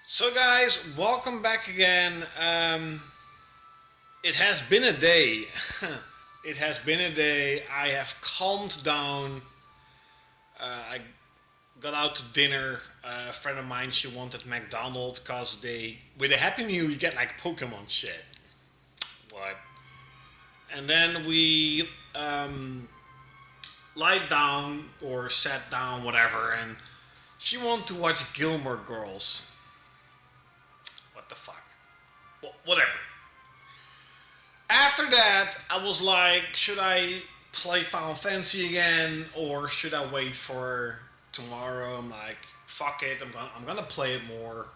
So, guys, welcome back again. It has been a day. It has been a day. I have calmed down. I got out to dinner. A friend of mine, she wanted McDonald's because with a Happy Meal, you get like Pokemon shit. What? And then we lied down or sat down, whatever, and she wanted to watch Gilmore Girls. What the fuck? Whatever. After that, I was like, should I play Final Fantasy again or should I wait for tomorrow? I'm like, fuck it, I'm gonna play it more.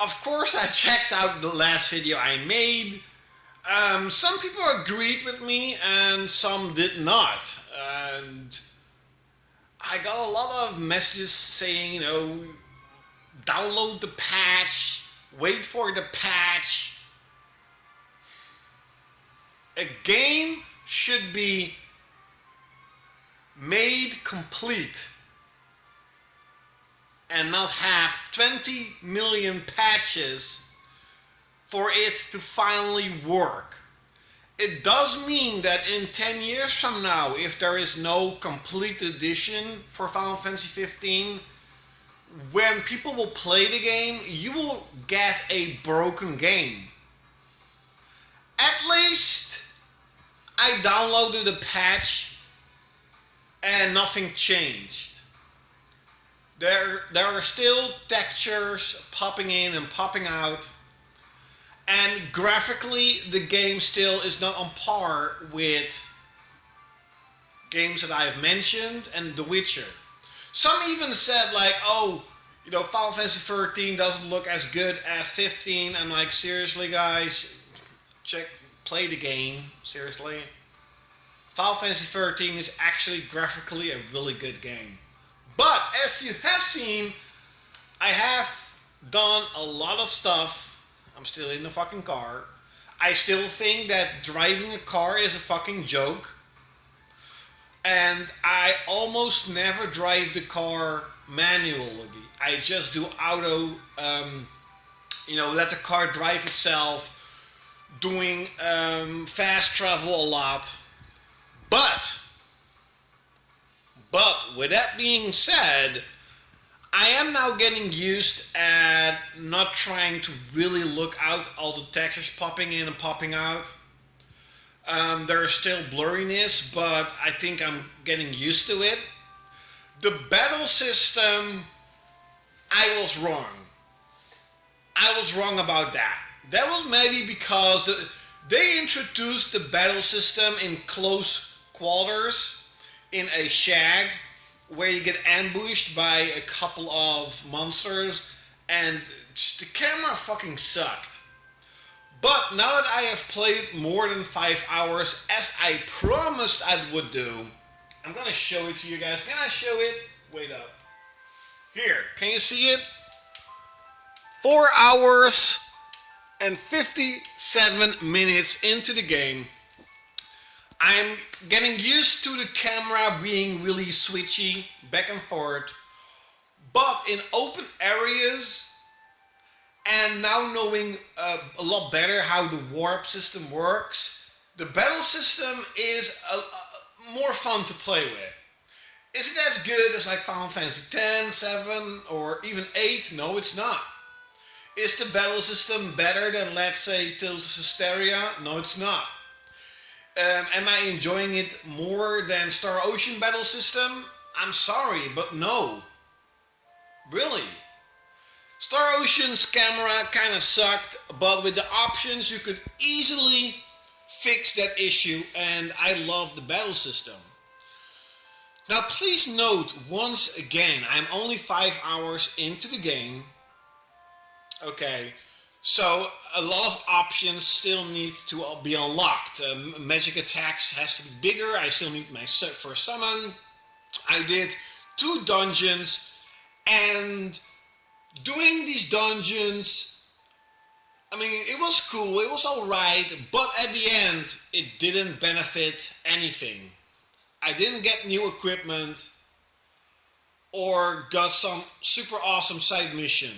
Of course, I checked out the last video I made. Some people agreed with me and some did not. And I got a lot of messages saying, download the patch, wait for the patch. A game should be made complete and not have 20 million patches for it to finally work. It does mean that in 10 years from now, if there is no complete edition for Final Fantasy 15, when people will play the game, you will get a broken game. At least I downloaded a patch and nothing changed. There are still textures popping in and popping out, and graphically the game still is not on par with games that I've mentioned and The Witcher. Some even said like, Final Fantasy 13 doesn't look as good as 15. I'm like, seriously guys, play the game, seriously. Final Fantasy 13 is actually graphically a really good game. But as you have seen, I have done a lot of stuff. I'm still in the fucking car. I still think that driving a car is a fucking joke. And I almost never drive the car manually. I just do auto, let the car drive itself, doing fast travel a lot. But with that being said, I am now getting used at not trying to really look out all the textures popping in and popping out. There is still blurriness, but I think I'm getting used to it. The battle system, I was wrong. I was wrong about that. That was maybe because they introduced the battle system in close quarters in a shag where you get ambushed by a couple of monsters and the camera fucking sucked. But now that I have played more than 5 hours, as I promised I would do, I'm gonna show it to you guys. Can I show it? Wait up. Here, can you see it? 4 hours and 57 minutes into the game. I'm getting used to the camera being really switchy, back and forth. But in open areas, and now knowing a lot better how the warp system works, the battle system is more fun to play with. Is it as good as like Final Fantasy 10, 7, or even 8? No, it's not. Is the battle system better than, let's say, Tales of Systeria? No, it's not. Am I enjoying it more than Star Ocean battle system? I'm sorry, but no. Really. Star Ocean's camera kind of sucked, but with the options you could easily fix that issue, and I love the battle system. Now please note, once again, I'm only 5 hours into the game. Okay, so a lot of options still need to be unlocked. Magic attacks has to be bigger, I still need my first summon. I did 2 dungeons, and doing these dungeons, it was cool, it was alright, but at the end, it didn't benefit anything. I didn't get new equipment. or got some super awesome side mission.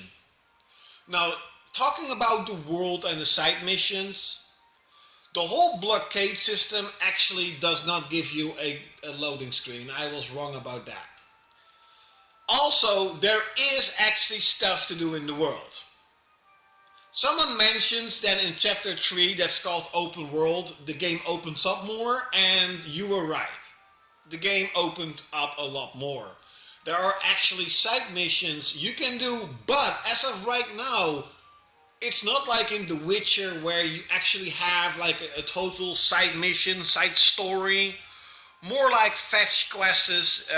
Now, talking about the world and the side missions, the whole blockade system actually does not give you a loading screen. I was wrong about that. Also, there is actually stuff to do in the world. Someone mentions that in chapter 3 that's called open world, the game opens up more, and you were right. The game opened up a lot more. There are actually side missions you can do, but as of right now, it's not like in The Witcher where you actually have like a total side mission, side story. More like fetch quests.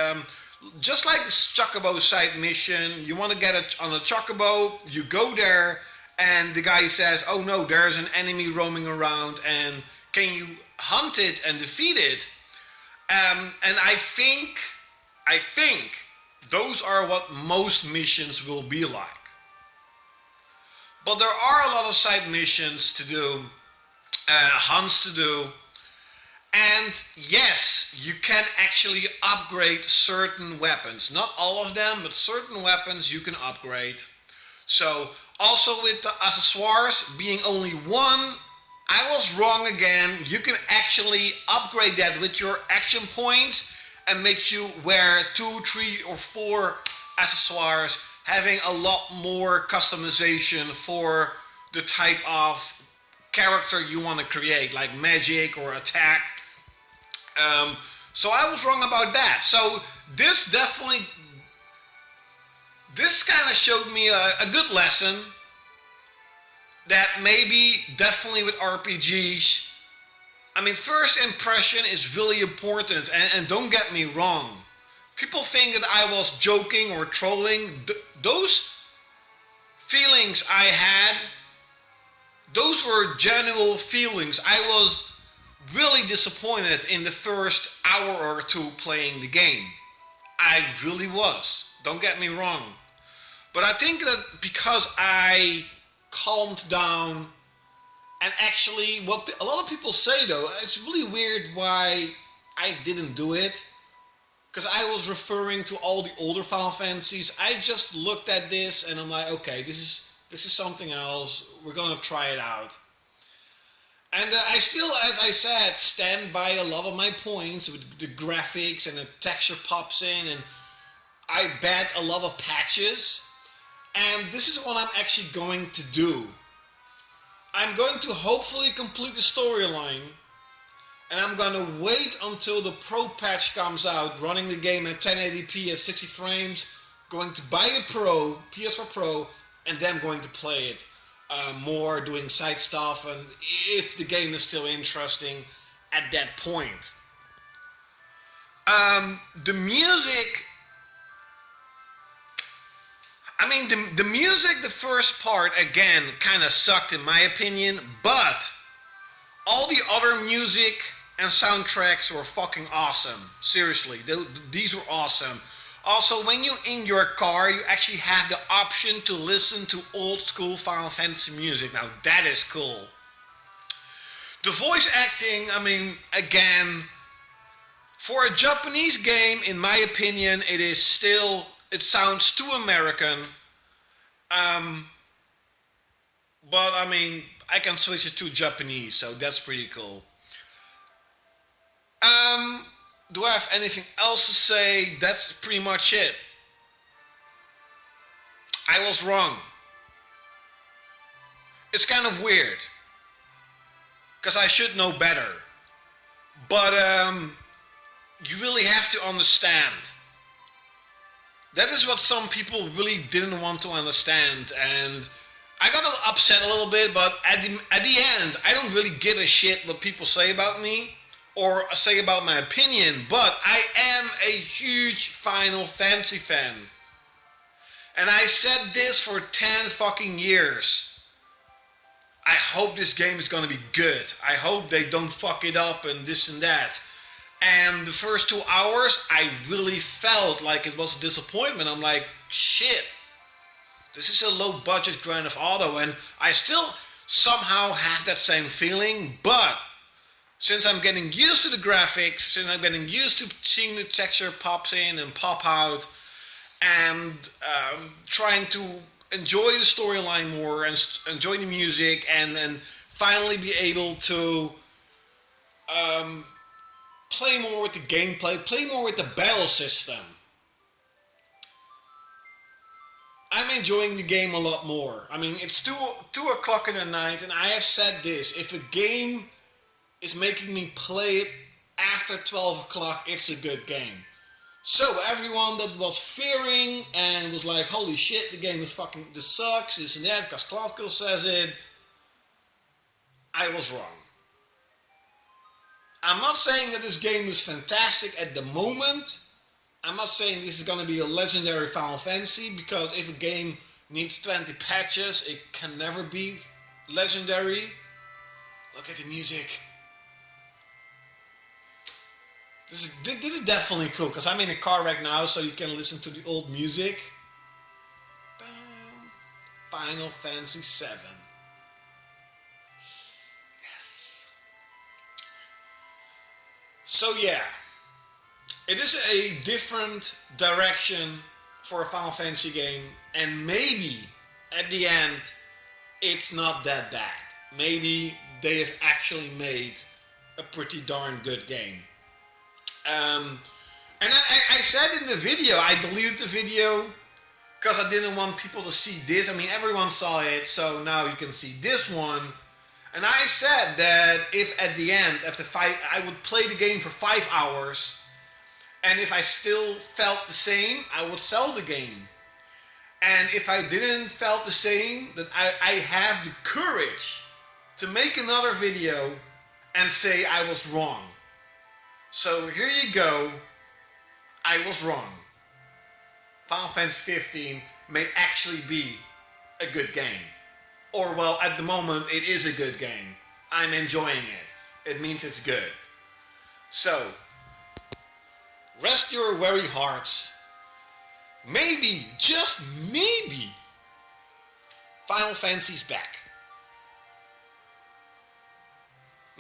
Just like the Chocobo side mission, you want to get it on a Chocobo, you go there, and the guy says, "Oh no, there's an enemy roaming around, and can you hunt it and defeat it?" And I think those are what most missions will be like. But there are a lot of side missions to do, hunts to do, and yes, you can actually upgrade certain weapons. Not all of them, but certain weapons you can upgrade. So, also with the accessoires being only one, I was wrong again. You can actually upgrade that with your action points and make you wear 2, 3, or 4 accessoires, having a lot more customization for the type of character you want to create, like magic or attack. So I was wrong about that. So this kind of showed me a good lesson that maybe definitely with RPGs, I mean, first impression is really important, and don't get me wrong. People think that I was joking or trolling. Those feelings I had, those were genuine feelings. I was really disappointed in the first hour or two playing the game. I really was. Don't get me wrong. But I think that because I calmed down, and actually what a lot of people say though, it's really weird why I didn't do it. Because I was referring to all the older Final Fantasies. I just looked at this and I'm like, okay, this is something else. We're gonna try it out. And I still, as I said, stand by a lot of my points with the graphics and the texture pops in, and I bet a lot of patches. And this is what I'm actually going to do. I'm going to hopefully complete the storyline, and I'm gonna wait until the Pro patch comes out, running the game at 1080p at 60 frames, going to buy the Pro, PS4 Pro, and then going to play it more, doing side stuff, and if the game is still interesting at that point. The music, I mean, the music, the first part, again, kind of sucked in my opinion, but all the other music and soundtracks were fucking awesome. Seriously, these were awesome. Also, when you're in your car, you actually have the option to listen to old school Final Fantasy music. Now, that is cool. The voice acting, I mean, again, for a Japanese game, in my opinion, it sounds too American. But I mean, I can switch it to Japanese, so that's pretty cool. Do I have anything else to say? That's pretty much it. I was wrong. It's kind of weird, because I should know better. But you really have to understand. That is what some people really didn't want to understand, and I got upset a little bit, but at the end, I don't really give a shit what people say about me or say about my opinion, but I am a huge Final Fantasy fan. And I said this for 10 fucking years. I hope this game is gonna be good. I hope they don't fuck it up and this and that. And the first 2 hours, I really felt like it was a disappointment. I'm like, shit, this is a low budget Grand Theft Auto, and I still somehow have that same feeling, but since I'm getting used to the graphics, since I'm getting used to seeing the texture pops in and pop out, and trying to enjoy the storyline more and enjoy the music, and then finally be able to play more with the gameplay, play more with the battle system. I'm enjoying the game a lot more. I mean, it's 2 o'clock in the night, and I have said this: if a game is making me play it after 12 o'clock, it's a good game. So everyone that was fearing and was like, holy shit, the game is fucking, this sucks, this and that, because Cloudkill says it, I was wrong. I'm not saying that this game is fantastic at the moment. I'm not saying this is going to be a legendary Final Fantasy, because if a game needs 20 patches, it can never be legendary. Look at the music. This is definitely cool, because I'm in a car right now, so you can listen to the old music. Final Fantasy VII. Yes. So yeah, it is a different direction for a Final Fantasy game, and maybe at the end it's not that bad. Maybe they have actually made a pretty darn good game. And I said in the video, I deleted the video because I didn't want people to see this. I mean, everyone saw it, so now you can see this one. And I said that if at the end, after I would play the game for 5 hours, and if I still felt the same, I would sell the game. And if I didn't felt the same, that I have the courage to make another video and say I was wrong. So here you go, I was wrong. Final Fantasy 15 may actually be a good game. Or well, at the moment it is a good game. I'm enjoying it. It means it's good. So, rest your weary hearts. Maybe, just maybe, Final Fantasy's back.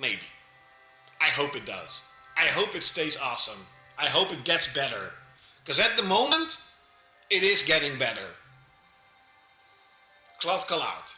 Maybe. I hope it does. I hope it stays awesome. I hope it gets better. Because at the moment, it is getting better. Cloudkill out.